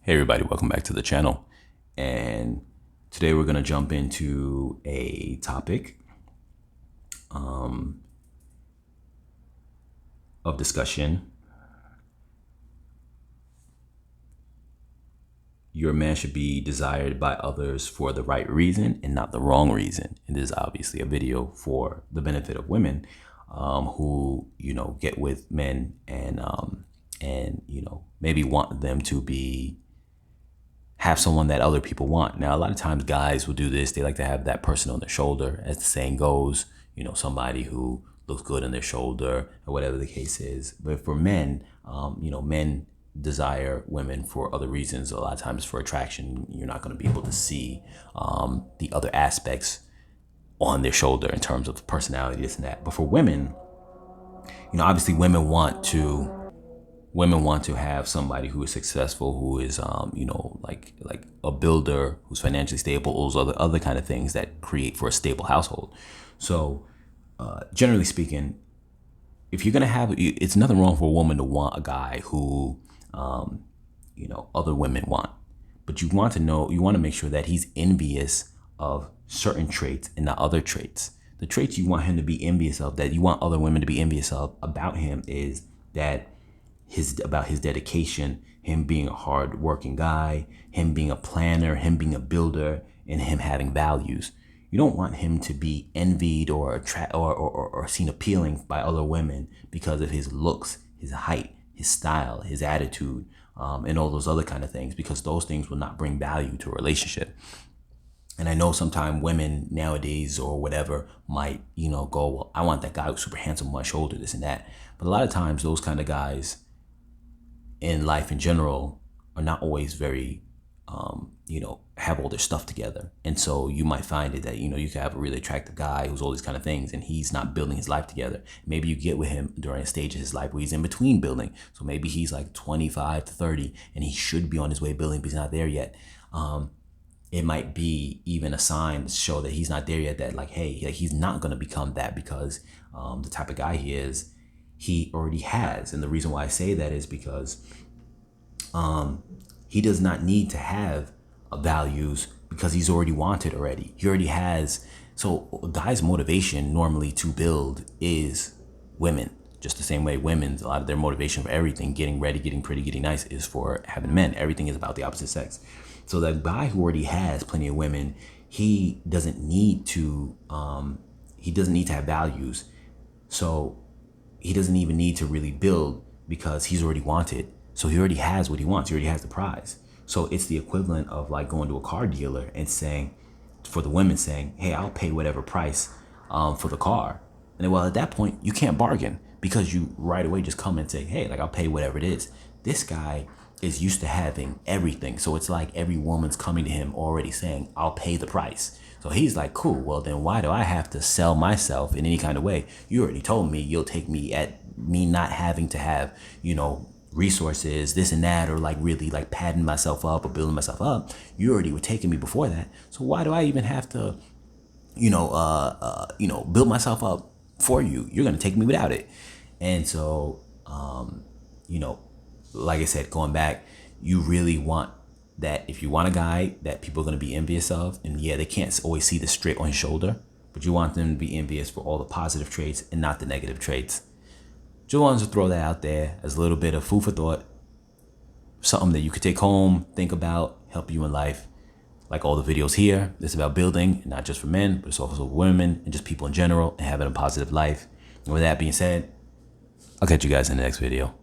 Hey everybody, welcome back to the channel. And today we're going to jump into a topic of discussion. Your man should be desired by others for the right reason and not the wrong reason. And this is obviously a video for the benefit of women who, get with men and maybe want them to have someone that other people want. Now, a lot of times guys will do this. They like to have that person on their shoulder, as the saying goes, somebody who looks good on their shoulder or whatever the case is. But for men, men desire women for other reasons. A lot of times for attraction. You're not going to be able to see the other aspects on their shoulder in terms of personality, this and that. But for women, obviously women want to have somebody who is successful, who is, like a builder, who's financially stable, those other kind of things that create for a stable household. So generally speaking, if you're going to have, it's nothing wrong for a woman to want a guy who, other women want, but you want to make sure that he's envious of certain traits and not other traits. The traits you want him to be envious of, that you want other women to be envious of about him, is that about his dedication, him being a hard working guy, him being a planner, him being a builder, and him having values. You don't want him to be envied or seen appealing by other women because of his looks, his height, his style, his attitude, and all those other kind of things, because those things will not bring value to a relationship. And I know sometimes women nowadays or whatever might, go, well, I want that guy who's super handsome on my shoulder, this and that. But a lot of times those kind of guys in life in general are not always very, have all their stuff together. And so you might find it that, you can have a really attractive guy who's all these kind of things and he's not building his life together. Maybe you get with him during a stage of his life where he's in between building. So maybe he's like 25 to 30 and he should be on his way building, but he's not there yet. It might be even a sign to show that he's not there yet, that like, hey, he's not going to become that, because the type of guy he is, he already has. And the reason why I say that is because he does not need to have values, because he's already wanted already. He already has. So a guy's motivation normally to build is women. Just the same way women's, a lot of their motivation for everything, getting ready, getting pretty, getting nice, is for having men. Everything is about the opposite sex. So that guy who already has plenty of women, he doesn't need to have values. So he doesn't even need to really build, because he's already wanted. So he already has what he wants. He already has the prize. So it's the equivalent of like going to a car dealer and saying, for the women saying, hey, I'll pay whatever price for the car. And then, well, at that point, you can't bargain, because you right away just come and say, hey, like, I'll pay whatever it is. This guy is used to having everything. So it's like every woman's coming to him already saying, I'll pay the price. So he's like, cool, well, then why do I have to sell myself in any kind of way? You already told me you'll take me at me not having to have, resources, this and that, or like really like padding myself up or building myself up. You already were taking me before that. So why do I even have to, build myself up for you? You're going to take me without it. And so, like I said, going back, you really want that. If you want a guy that people are going to be envious of, and yeah, they can't always see the straight on his shoulder, but you want them to be envious for all the positive traits and not the negative traits. Just wanted to throw that out there as a little bit of food for thought, something that you could take home, think about, help you in life. Like all the videos here, it's about building, not just for men, but it's also for women and just people in general, and having a positive life. And with that being said, I'll catch you guys in the next video.